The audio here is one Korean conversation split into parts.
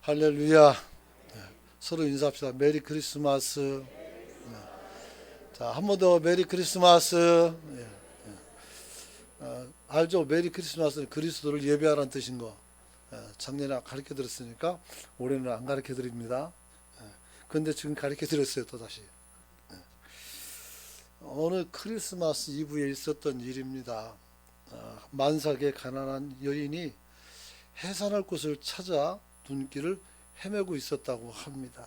할렐루야. 서로 인사합시다. 메리 크리스마스. 자, 한 번 더 메리 크리스마스. 알죠? 메리 크리스마스는 그리스도를 예배하라는 뜻인 거. 작년에 가르쳐 드렸으니까 올해는 안 가르쳐 드립니다. 근데 지금 가르쳐 드렸어요, 또다시. 어느 크리스마스 이브에 있었던 일입니다. 만삭의 가난한 여인이 해산할 곳을 찾아 눈길을 헤매고 있었다고 합니다.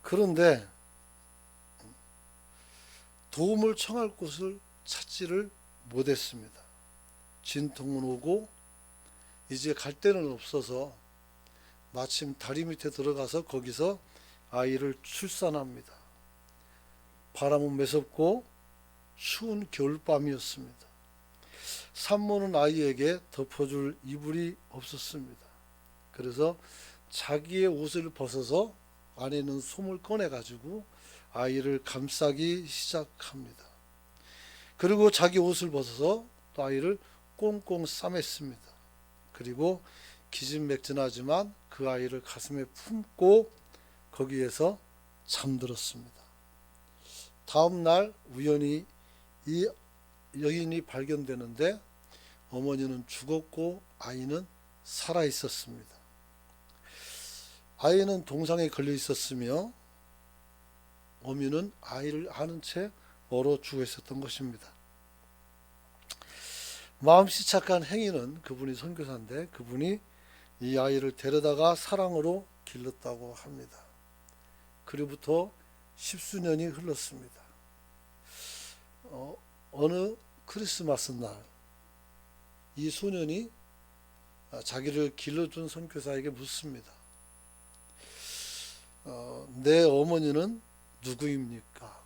그런데 도움을 청할 곳을 찾지를 못했습니다. 진통은 오고 이제 갈 데는 없어서 마침 다리 밑에 들어가서 거기서 아이를 출산합니다. 바람은 매섭고 추운 겨울밤이었습니다. 산모는 아이에게 덮어줄 이불이 없었습니다. 그래서 자기의 옷을 벗어서 안에 있는 솜을 꺼내 가지고 아이를 감싸기 시작합니다. 그리고 자기 옷을 벗어서 또 아이를 꽁꽁 싸맸습니다. 그리고 기진맥진하지만 그 아이를 가슴에 품고 거기에서 잠들었습니다. 다음 날 우연히 이 여인이 발견되는데 어머니는 죽었고 아이는 살아 있었습니다. 아이는 동상에 걸려 있었으며 어미는 아이를 안은 채 얼어 죽어 있었던 것입니다. 마음씨 착한 행인은 그분이 선교사인데 그분이 이 아이를 데려다가 사랑으로 길렀다고 합니다. 그로부터 10수년이 흘렀습니다. 어느 크리스마스 날 이 소년이 자기를 길러준 선교사에게 묻습니다. 내 어머니는 누구입니까?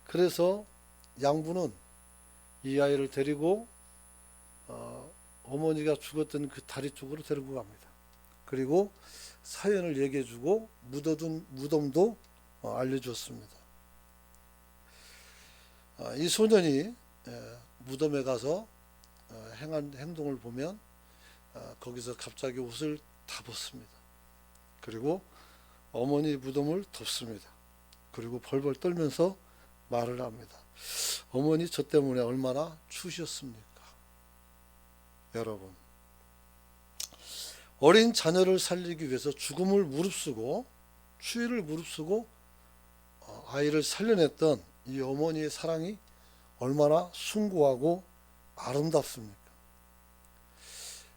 그래서 양부는 이 아이를 데리고 어머니가 죽었던 그 다리 쪽으로 데리고 갑니다. 그리고 사연을 얘기해주고 묻어둔 무덤도 알려주었습니다. 이 소년이 무덤에 가서 행한 행동을 보면 거기서 갑자기 옷을 다 벗습니다. 그리고 어머니 무덤을 덮습니다. 그리고 벌벌 떨면서 말을 합니다. 어머니 저 때문에 얼마나 추우셨습니까? 여러분, 어린 자녀를 살리기 위해서 죽음을 무릅쓰고 추위를 무릅쓰고 아이를 살려냈던 이 어머니의 사랑이 얼마나 숭고하고 아름답습니까?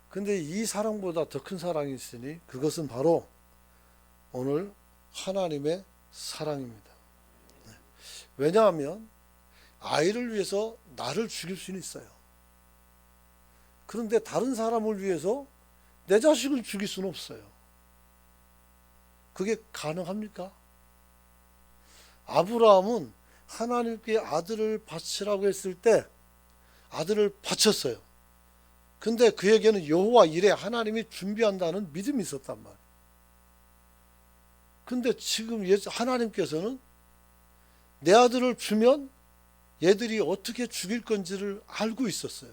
근데 이 사랑보다 더 큰 사랑이 있으니 그것은 바로 오늘 하나님의 사랑입니다. 왜냐하면 아이를 위해서 나를 죽일 수는 있어요. 그런데 다른 사람을 위해서 내 자식을 죽일 수는 없어요. 그게 가능합니까? 아브라함은 하나님께 아들을 바치라고 했을 때 아들을 바쳤어요. 근데 그에게는 여호와 이레 하나님이 준비한다는 믿음이 있었단 말이에요. 근데 지금 하나님께서는 내 아들을 주면 얘들이 어떻게 죽일 건지를 알고 있었어요.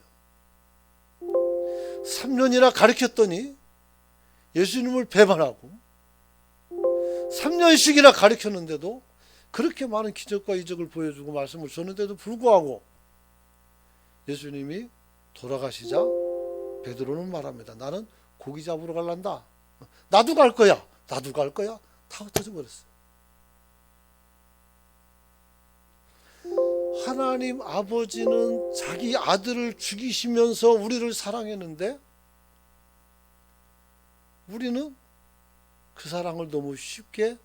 3년이나 가르쳤더니 예수님을 배반하고 3년씩이나 가르쳤는데도 그렇게 많은 기적과 이적을 보여주고 말씀을 줬는데도 불구하고 예수님이 돌아가시자 베드로는 말합니다. 나는 고기 잡으러 갈란다. 나도 갈 거야. 나도 갈 거야. 다 흩어져 버렸어요. 하나님 아버지는 자기 아들을 죽이시면서 우리를 사랑했는데 우리는 그 사랑을 너무 쉽게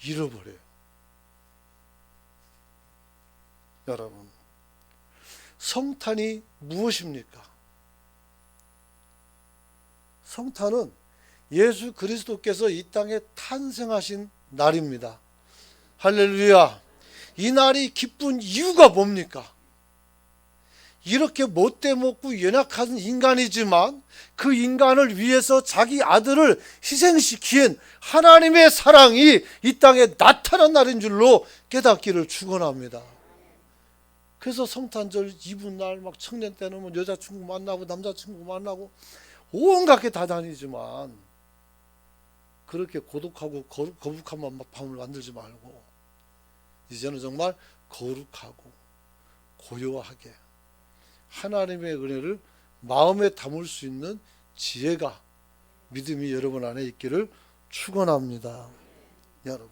잃어버려요. 여러분, 성탄이 무엇입니까? 성탄은 예수 그리스도께서 이 땅에 탄생하신 날입니다. 할렐루야. 이 날이 기쁜 이유가 뭡니까? 이렇게 못돼 먹고 연약한 인간이지만 그 인간을 위해서 자기 아들을 희생시킨 하나님의 사랑이 이 땅에 나타난 날인 줄로 깨닫기를 축원합니다. 그래서 성탄절 이브날 막 청년 때는 뭐 여자친구 만나고 남자친구 만나고 온갖 게 다 다니지만 그렇게 고독하고 거북한 밤을 만들지 말고 이제는 정말 거룩하고 고요하게 하나님의 은혜를 마음에 담을 수 있는 지혜가 믿음이 여러분 안에 있기를 축원합니다. 여러분,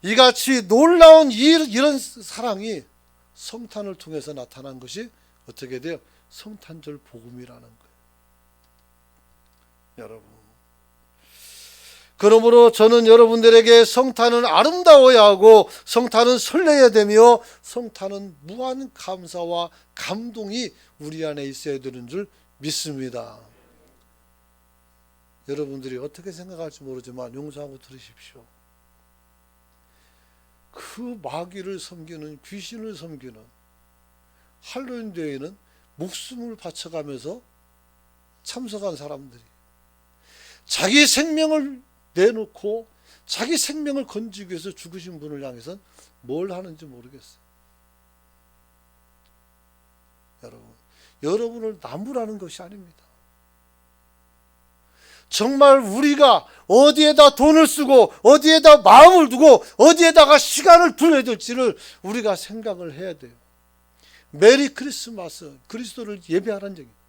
이같이 놀라운 이런 사랑이 성탄을 통해서 나타난 것이 어떻게 돼요? 성탄절 복음이라는 거예요. 여러분, 그러므로 저는 여러분들에게 성탄은 아름다워야 하고 성탄은 설레야 되며 성탄은 무한 감사와 감동이 우리 안에 있어야 되는 줄 믿습니다. 여러분들이 어떻게 생각할지 모르지만 용서하고 들으십시오. 그 마귀를 섬기는, 귀신을 섬기는 할로윈 대회는 목숨을 바쳐가면서 참석한 사람들이 자기 생명을 내놓고 자기 생명을 건지기 위해서 죽으신 분을 향해서는 뭘 하는지 모르겠어요. 여러분을 나무라는 것이 아닙니다. 정말 우리가 어디에다 돈을 쓰고 어디에다 마음을 두고 어디에다가 시간을 둘러야 될지를 우리가 생각을 해야 돼요. 메리 크리스마스, 그리스도를 예배하라는 얘기예요.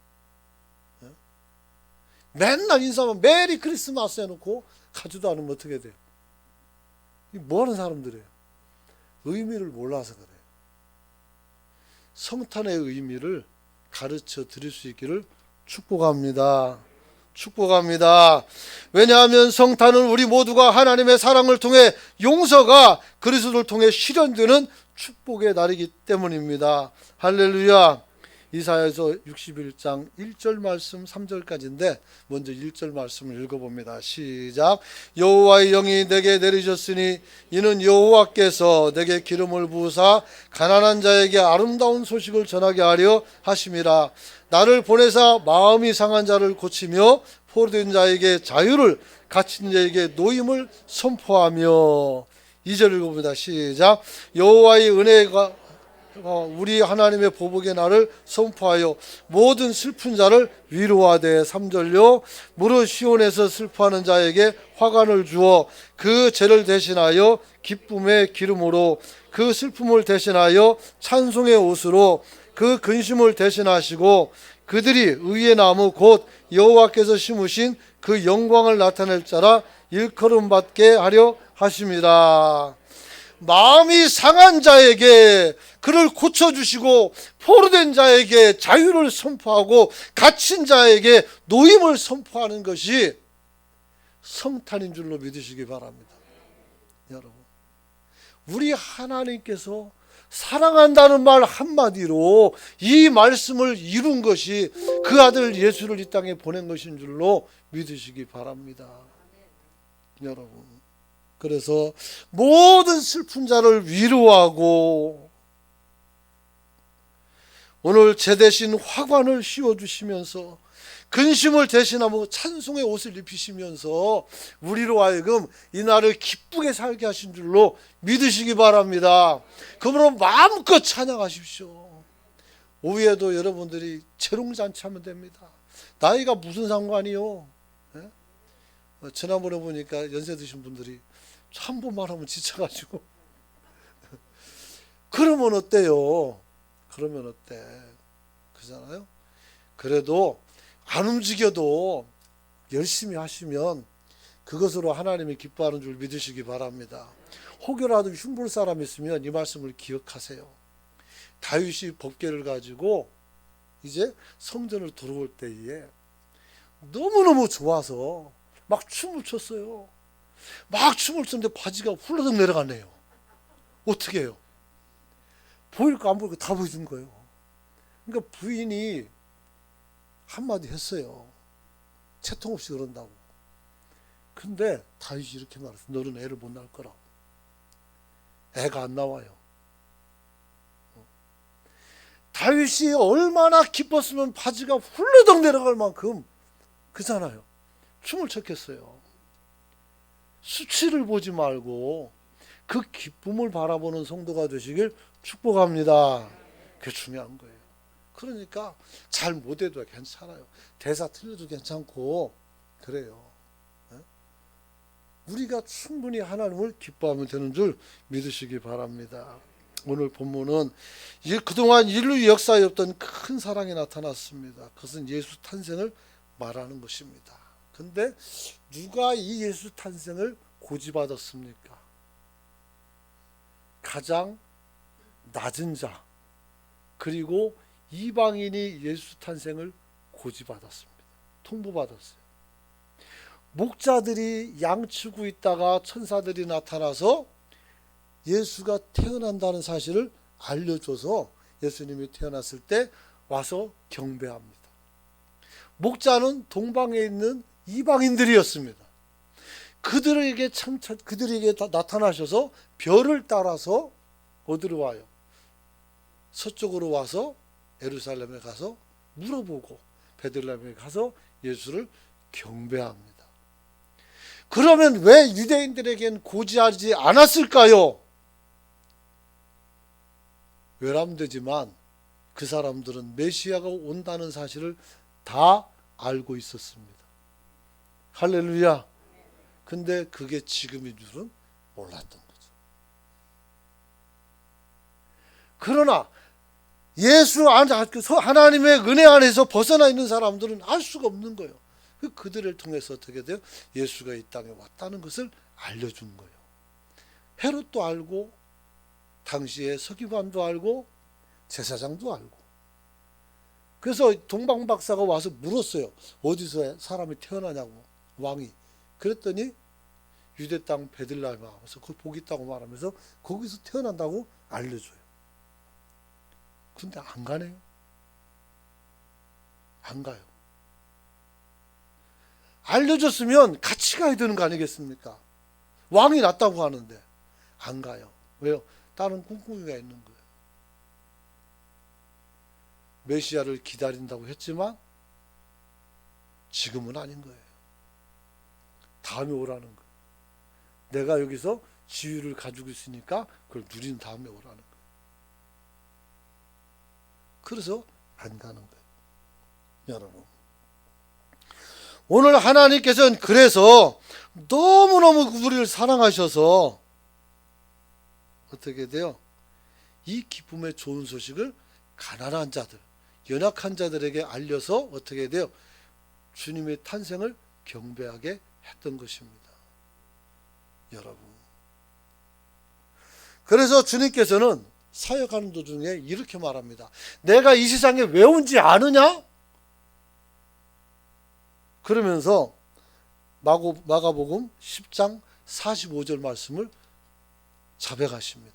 맨날 인사하면 메리 크리스마스 해놓고 가지도 않으면 어떻게 돼요? 뭐 하는 사람들이에요? 의미를 몰라서 그래요. 성탄의 의미를 가르쳐 드릴 수 있기를 축복합니다. 축복합니다. 왜냐하면 성탄은 우리 모두가 하나님의 사랑을 통해 용서가 그리스도를 통해 실현되는 축복의 날이기 때문입니다. 할렐루야. 이사야서 61장 1절 말씀 3절까지인데 먼저 1절 말씀을 읽어봅니다. 시작. 여호와의 영이 내게 내리셨으니 이는 여호와께서 내게 기름을 부으사 가난한 자에게 아름다운 소식을 전하게 하려 하심이라. 나를 보내사 마음이 상한 자를 고치며 포로된 자에게 자유를, 갇힌 자에게 노임을 선포하며. 2절 읽어봅니다. 시작. 여호와의 은혜가 우리 하나님의 보복의 날을 선포하여 모든 슬픈 자를 위로하되. 3절요. 무릇 시온에서 슬퍼하는 자에게 화관을 주어 그 죄를 대신하여 기쁨의 기름으로, 그 슬픔을 대신하여 찬송의 옷으로, 그 근심을 대신하시고 그들이 의의 나무 곧 여호와께서 심으신 그 영광을 나타낼 자라 일컬음 받게 하려 하심이라. 마음이 상한 자에게 그를 고쳐주시고 포로된 자에게 자유를 선포하고 갇힌 자에게 노임을 선포하는 것이 성탄인 줄로 믿으시기 바랍니다. 여러분, 우리 하나님께서 사랑한다는 말 한마디로 이 말씀을 이룬 것이 그 아들 예수를 이 땅에 보낸 것인 줄로 믿으시기 바랍니다. 여러분, 그래서 모든 슬픈 자를 위로하고 오늘 제 대신 화관을 씌워주시면서 근심을 대신하고 찬송의 옷을 입히시면서 우리로 하여금 이 날을 기쁘게 살게 하신 줄로 믿으시기 바랍니다. 그러므로 마음껏 찬양하십시오. 오후에도 여러분들이 재롱잔치 하면 됩니다. 나이가 무슨 상관이요? 네? 지난번에 보니까 연세 드신 분들이 한 번만 하면 지쳐가지고 그러면 어때요? 그러면 어때? 그잖아요? 그래도 안 움직여도 열심히 하시면 그것으로 하나님이 기뻐하는 줄 믿으시기 바랍니다. 혹여라도 흉볼 사람 있으면 이 말씀을 기억하세요. 다윗이 법궤를 가지고 이제 성전을 들어올 때에 너무너무 좋아서 막 춤을 췄어요. 막 춤을 췄는데 바지가 훌러덩 내려가네요. 어떻게 해요? 보일까 안 보일까 다 보여준 거예요. 그러니까 부인이 한마디 했어요. 채통 없이 그런다고. 근데 다윗이 이렇게 말했어. 너는 애를 못 낳을 거라고. 애가 안 나와요. 다윗이 얼마나 기뻤으면 바지가 훌러덩 내려갈 만큼 그잖아요. 춤을 췄겠어요. 수치를 보지 말고 그 기쁨을 바라보는 성도가 되시길 축복합니다. 그게 중요한 거예요. 그러니까 잘 못해도 괜찮아요. 대사 틀려도 괜찮고 그래요. 우리가 충분히 하나님을 기뻐하면 되는 줄 믿으시기 바랍니다. 오늘 본문은 그동안 인류 역사에 없던 큰 사랑이 나타났습니다. 그것은 예수 탄생을 말하는 것입니다. 근데 누가 이 예수 탄생을 고지받았습니까? 가장 낮은 자, 그리고 이방인이 예수 탄생을 고지받았습니다. 통보받았어요. 목자들이 양치고 있다가 천사들이 나타나서 예수가 태어난다는 사실을 알려줘서 예수님이 태어났을 때 와서 경배합니다. 목자는 동방에 있는 이방인들이었습니다. 그들에게 나타나셔서 별을 따라서 어디로 와요? 서쪽으로 와서 예루살렘에 가서 물어보고 베들레헴에 가서 예수를 경배합니다. 그러면 왜 유대인들에겐 고지하지 않았을까요? 외람되지만 그 사람들은 메시아가 온다는 사실을 다 알고 있었습니다. 할렐루야. 근데 그게 지금인 줄은 몰랐던 거죠. 그러나 예수 하나님의 은혜 안에서 벗어나 있는 사람들은 알 수가 없는 거예요. 그들을 통해서 어떻게 돼요? 예수가 이 땅에 왔다는 것을 알려준 거예요. 헤롯도 알고 당시에 서기관도 알고 제사장도 알고. 그래서 동방박사가 와서 물었어요. 어디서 사람이 태어나냐고, 왕이. 그랬더니 유대 땅 베들레헴에 와서 그 복이 있다고 말하면서 거기서 태어난다고 알려줘요. 근데 안 가네요. 안 가요. 알려줬으면 같이 가야 되는 거 아니겠습니까? 왕이 났다고 하는데 안 가요. 왜요? 다른 꿍꿍이가 있는 거예요. 메시아를 기다린다고 했지만 지금은 아닌 거예요. 다음에 오라는 거예요. 내가 여기서 지위를 가지고 있으니까 그걸 누린 다음에 오라는 거예요. 그래서 안 가는 거예요. 여러분, 오늘 하나님께서는 그래서 너무너무 우리를 사랑하셔서 어떻게 돼요? 이 기쁨의 좋은 소식을 가난한 자들, 연약한 자들에게 알려서 어떻게 돼요? 주님의 탄생을 경배하게 했던 것입니다. 여러분, 그래서 주님께서는 사역하는 도중에 이렇게 말합니다. 내가 이 세상에 왜 온지 아느냐? 그러면서 마가복음 10장 45절 말씀을 자백하십니다.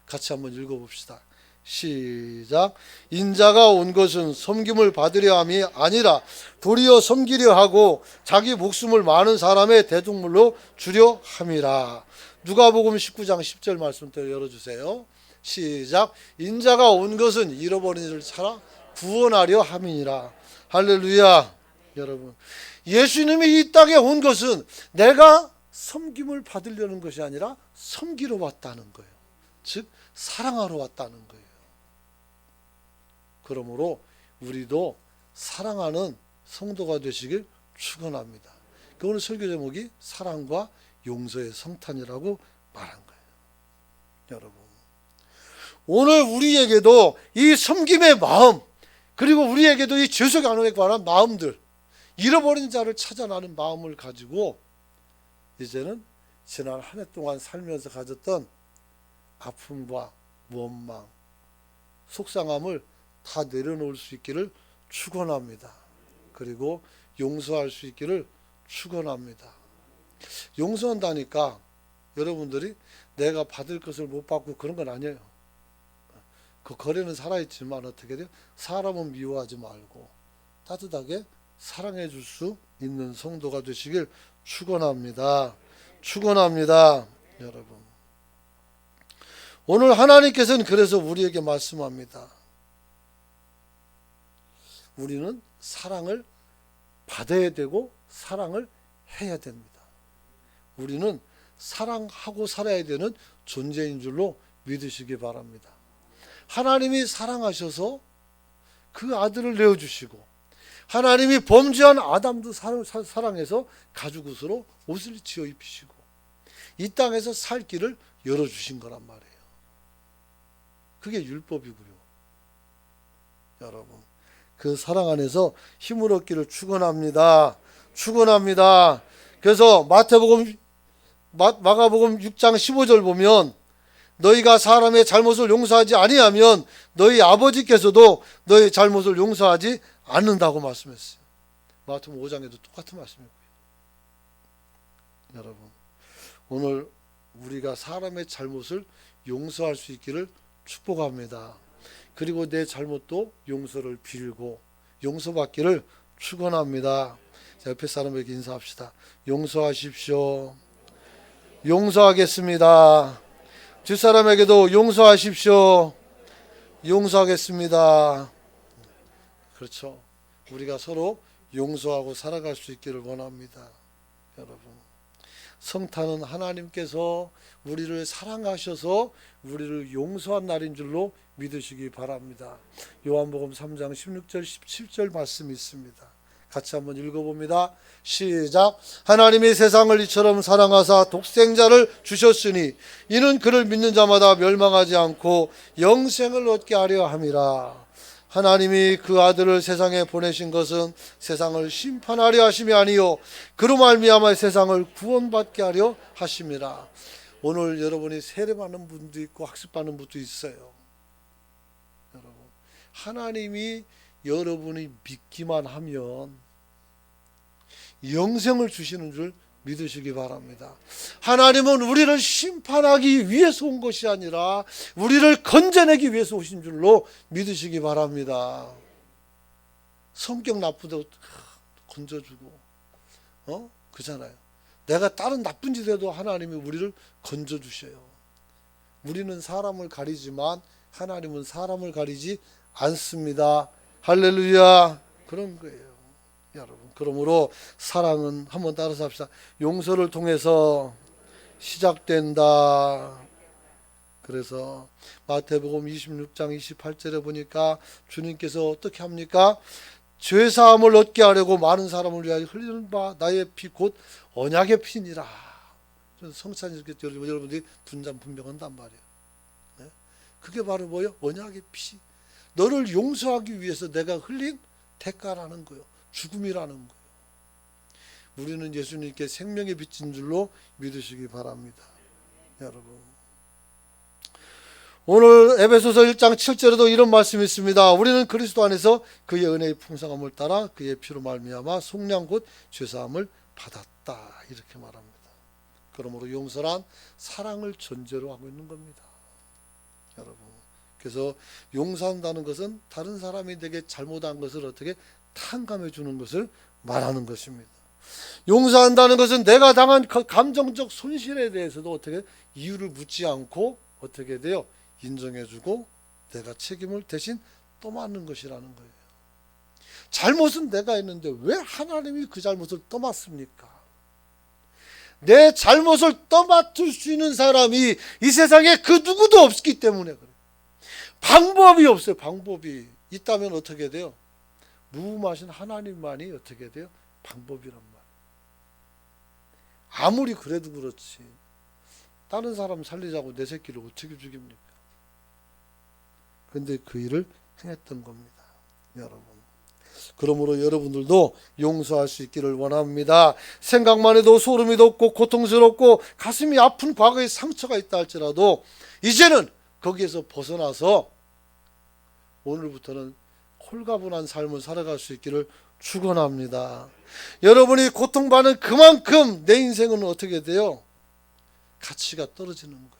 같이 한번 읽어봅시다. 시작. 인자가 온 것은 섬김을 받으려 함이 아니라 도리어 섬기려 하고 자기 목숨을 많은 사람의 대속물로 주려 함이라. 누가복음 19장 10절 말씀 또 열어주세요. 시작. 인자가 온 것은 잃어버린 이를 찾아 구원하려 함이니라. 할렐루야. 여러분, 예수님이 이 땅에 온 것은 내가 섬김을 받으려는 것이 아니라 섬기러 왔다는 거예요. 즉 사랑하러 왔다는 거예요. 그러므로 우리도 사랑하는 성도가 되시길 축원합니다. 오늘 설교 제목이 사랑과 용서의 성탄이라고 말한 거예요. 여러분, 오늘 우리에게도 이 섬김의 마음, 그리고 우리에게도 이 죄속 나눔에 관한 마음들, 잃어버린 자를 찾아나는 마음을 가지고 이제는 지난 한 해 동안 살면서 가졌던 아픔과 원망, 속상함을 다 내려놓을 수 있기를 축원합니다. 그리고 용서할 수 있기를 축원합니다. 용서한다니까 여러분들이 내가 받을 것을 못 받고 그런 건 아니에요. 그 거래는 살아있지만 어떻게 돼요? 사람은 미워하지 말고 따뜻하게 사랑해 줄 수 있는 성도가 되시길 축원합니다. 축원합니다. 여러분, 오늘 하나님께서는 그래서 우리에게 말씀합니다. 우리는 사랑을 받아야 되고 사랑을 해야 됩니다. 우리는 사랑하고 살아야 되는 존재인 줄로 믿으시기 바랍니다. 하나님이 사랑하셔서 그 아들을 내어주시고 하나님이 범죄한 아담도 사랑해서 가죽옷으로 옷을 지어 입히시고 이 땅에서 살 길을 열어주신 거란 말이에요. 그게 율법이고요. 여러분, 그 사랑 안에서 힘을 얻기를 축원합니다. 축원합니다. 그래서 마가복음 6장 15절 보면 너희가 사람의 잘못을 용서하지 아니하면 너희 아버지께서도 너희 잘못을 용서하지 않는다고 말씀했어요. 마가복음 5장에도 똑같은 말씀이고요. 여러분, 오늘 우리가 사람의 잘못을 용서할 수 있기를 축복합니다. 그리고 내 잘못도 용서를 빌고 용서받기를 축원합니다. 자, 옆에 사람에게 인사합시다. 용서하십시오. 용서하겠습니다. 뒷사람에게도 용서하십시오. 용서하겠습니다. 그렇죠. 우리가 서로 용서하고 살아갈 수 있기를 원합니다. 여러분, 성탄은 하나님께서 우리를 사랑하셔서 우리를 용서한 날인 줄로 믿으시기 바랍니다. 요한복음 3장 16절 17절 말씀이 있습니다. 같이 한번 읽어봅니다. 시작. 하나님이 세상을 이처럼 사랑하사 독생자를 주셨으니 이는 그를 믿는 자마다 멸망하지 않고 영생을 얻게 하려 함이라. 하나님이 그 아들을 세상에 보내신 것은 세상을 심판하려 하심이 아니요 그로 말미암아 세상을 구원받게 하려 하심이라. 오늘 여러분이 세례받는 분도 있고 학습받는 분도 있어요. 여러분, 하나님이 여러분이 믿기만 하면 영생을 주시는 줄 믿으시기 바랍니다. 하나님은 우리를 심판하기 위해서 온 것이 아니라 우리를 건져내기 위해서 오신 줄로 믿으시기 바랍니다. 성격 나쁘다고 건져주고 그잖아요. 내가 다른 나쁜 짓 해도 하나님이 우리를 건져주셔요. 우리는 사람을 가리지만 하나님은 사람을 가리지 않습니다. 할렐루야. 그런 거예요. 여러분, 그러므로 사랑은 한번 따라서 합시다. 용서를 통해서 시작된다. 그래서 마태복음 26장 28절에 보니까 주님께서 어떻게 합니까? 죄사함을 얻게 하려고 많은 사람을 위하여 흘리는 바 나의 피 곧 언약의 피니라. 성찬이 여러분들이 분명한단 말이에요. 그게 바로 뭐예요? 언약의 피. 너를 용서하기 위해서 내가 흘린 대가라는 거예요. 죽음이라는 거예요. 우리는 예수님께 생명의 빛인 줄로 믿으시기 바랍니다. 여러분, 오늘 에베소서 1장 7절에도 이런 말씀이 있습니다. 우리는 그리스도 안에서 그의 은혜의 풍성함을 따라 그의 피로 말미암아 속량 곧 죄사함을 받았다. 이렇게 말합니다. 그러므로 용서란 사랑을 전제로 하고 있는 겁니다. 여러분, 그래서 용서한다는 것은 다른 사람이 내게 잘못한 것을 어떻게 탕감해 주는 것을 말하는 것입니다. 용서한다는 것은 내가 당한 감정적 손실에 대해서도 어떻게 이유를 묻지 않고 어떻게 돼요? 인정해 주고 내가 책임을 대신 떠맡는 것이라는 거예요. 잘못은 내가 했는데 왜 하나님이 그 잘못을 떠맡습니까? 내 잘못을 떠맡을 수 있는 사람이 이 세상에 그 누구도 없기 때문에 그래요. 방법이 없어요. 방법이 있다면 어떻게 돼요? 무음하신 하나님만이 어떻게 돼요? 방법이란 말이에요. 아무리 그래도 그렇지 다른 사람 살리자고 내 새끼를 어떻게 죽입니까? 근데 그 일을 행했던 겁니다. 여러분, 그러므로 여러분들도 용서할 수 있기를 원합니다. 생각만 해도 소름이 돋고 고통스럽고 가슴이 아픈 과거의 상처가 있다 할지라도 이제는 거기에서 벗어나서 오늘부터는 홀가분한 삶을 살아갈 수 있기를 축원합니다. 여러분이 고통받는 그만큼 내 인생은 어떻게 돼요? 가치가 떨어지는 거예요.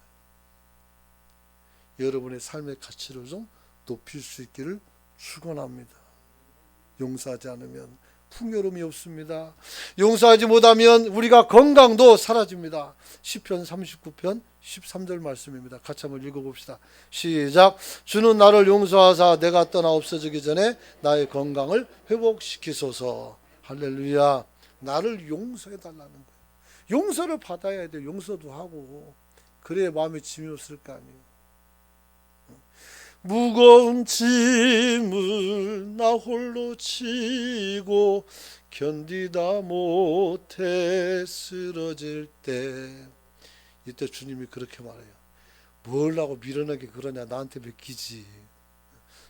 여러분의 삶의 가치를 좀 높일 수 있기를 축원합니다. 용서하지 않으면 풍요로움이 없습니다. 용서하지 못하면 우리가 건강도 사라집니다. 시편 39편 13절 말씀입니다. 같이 한번 읽어봅시다. 시작. 주는 나를 용서하사 내가 떠나 없어지기 전에 나의 건강을 회복시키소서. 할렐루야. 나를 용서해달라는 거예요. 용서를 받아야 돼요. 용서도 하고 그래야 마음에 짐이 없을 거 아니에요. 무거운 짐을 나 홀로 지고 견디다 못해 쓰러질 때, 이때 주님이 그렇게 말해요. 뭘 하고 미련하게 그러냐, 나한테 맡기지.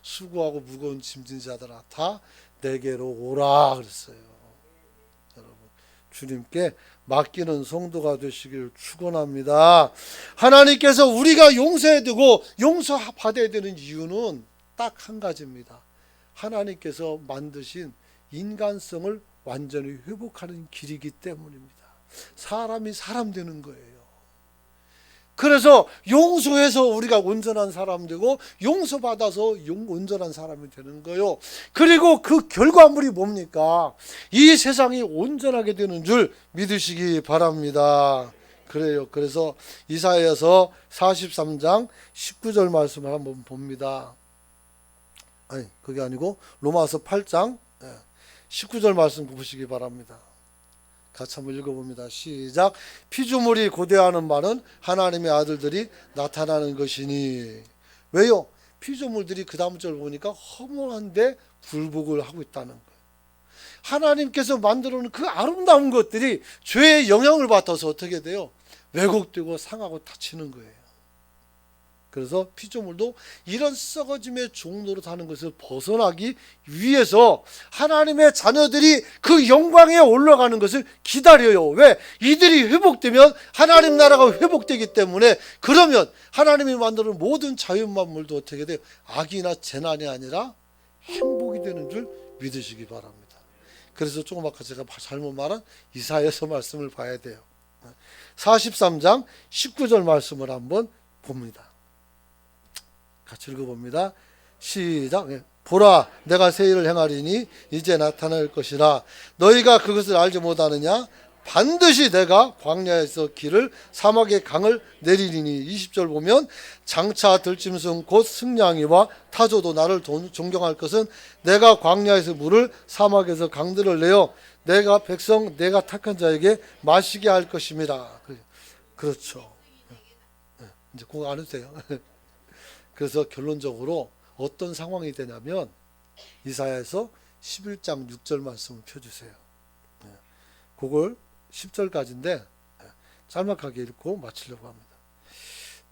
수고하고 무거운 짐진 자들아 다 내게로 오라 그랬어요. 여러분, 주님께 맡기는 성도가 되시길 축원합니다. 하나님께서 우리가 용서해두고 용서받아야 되는 이유는 딱 한 가지입니다. 하나님께서 만드신 인간성을 완전히 회복하는 길이기 때문입니다. 사람이 사람 되는 거예요. 그래서 용서해서 우리가 온전한 사람 되고 용서받아서 온전한 사람이 되는 거예요. 그리고 그 결과물이 뭡니까? 이 세상이 온전하게 되는 줄 믿으시기 바랍니다. 그래요. 그래서 이사야서 43장 19절 말씀을 한번 봅니다. 아니, 그게 아니고 로마서 8장 19절 말씀 보시기 바랍니다. 같이 한번 읽어봅니다. 시작. 피조물이 고대하는 말은 하나님의 아들들이 나타나는 것이니. 왜요? 피조물들이 그 다음 절 보니까 허무한데 불복을 하고 있다는 거예요. 하나님께서 만들어 놓은 그 아름다운 것들이 죄의 영향을 받아서 어떻게 돼요? 왜곡되고 상하고 다치는 거예요. 그래서 피조물도 이런 썩어짐의 종로로 사는 것을 벗어나기 위해서 하나님의 자녀들이 그 영광에 올라가는 것을 기다려요. 왜? 이들이 회복되면 하나님 나라가 회복되기 때문에, 그러면 하나님이 만드는 모든 자연만물도 어떻게 돼요? 악이나 재난이 아니라 행복이 되는 줄 믿으시기 바랍니다. 그래서 조금 아까 제가 잘못 말한 이사야서 말씀을 봐야 돼요. 43장 19절 말씀을 한번 봅니다. 같이 읽어봅니다. 시작. 보라, 내가 새 일을 행하리니 이제 나타날 것이라 너희가 그것을 알지 못하느냐? 반드시 내가 광야에서 길을 사막의 강을 내리리니. 20절 보면 장차 들짐승 곧 승냥이와 타조도 나를 존경할 것은 내가 광야에서 물을 사막에서 강들을 내어 내가 백성 내가 택한 자에게 마시게 할 것임이라. 그렇죠. 이제 그거 안 해도 돼요. 그래서 결론적으로 어떤 상황이 되냐면 이사야에서 11장 6절 말씀을 펴주세요. 그걸 10절까지인데 짤막하게 읽고 마치려고 합니다.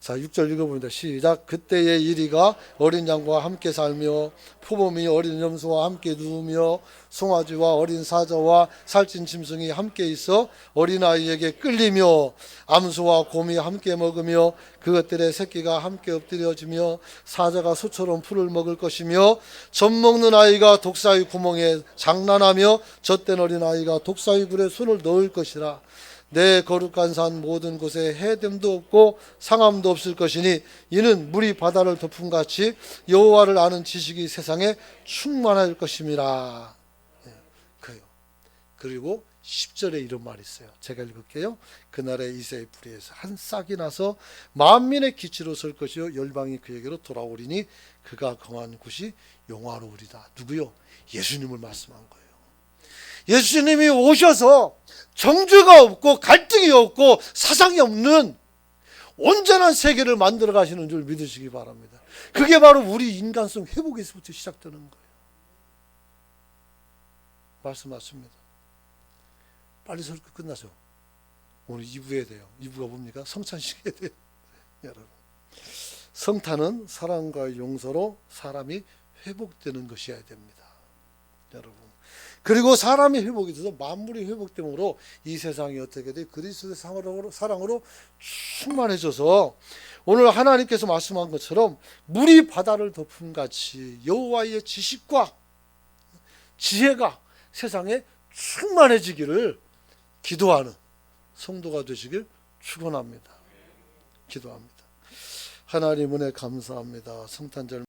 자, 6절 읽어봅니다. 시작. 그때의 이리가 어린 양과 함께 살며 표범이 어린 염소와 함께 누우며 송아지와 어린 사자와 살찐 짐승이 함께 있어 어린아이에게 끌리며 암소와 곰이 함께 먹으며 그것들의 새끼가 함께 엎드려지며 사자가 소처럼 풀을 먹을 것이며 젖 먹는 아이가 독사의 구멍에 장난하며 젖된 어린아이가 독사의 굴에 손을 넣을 것이라. 내 거룩한 산 모든 곳에 해됨도 없고 상함도 없을 것이니 이는 물이 바다를 덮음같이 여호와를 아는 지식이 세상에 충만할 것임이라. 그래요. 그리고 10절에 이런 말이 있어요. 제가 읽을게요. 그날에 이새의 뿌리에서 한 싹이 나서 만민의 기치로 설 것이요 열방이 그에게로 돌아오리니 그가 거한 곳이 영화로우리다. 누구요? 예수님을 말씀한 거예요. 예수님이 오셔서 정죄가 없고 갈등이 없고 사상이 없는 온전한 세계를 만들어 가시는 줄 믿으시기 바랍니다. 그게 바로 우리 인간성 회복에서부터 시작되는 거예요. 말씀 맞습니다. 빨리 설교 끝나죠. 오늘 2부 해야 돼요. 2부가 뭡니까? 성찬식 해야 돼요. 여러분, 성탄은 사랑과 용서로 사람이 회복되는 것이어야 됩니다. 여러분, 그리고 사람이 회복이 돼서 만물이 회복됨으로 이 세상이 어떻게 돼? 그리스도의 사랑으로 충만해져서 오늘 하나님께서 말씀한 것처럼 물이 바다를 덮음같이 여호와의 지식과 지혜가 세상에 충만해지기를 기도하는 성도가 되시길 축원합니다. 기도합니다. 하나님 은혜 감사합니다. 성탄절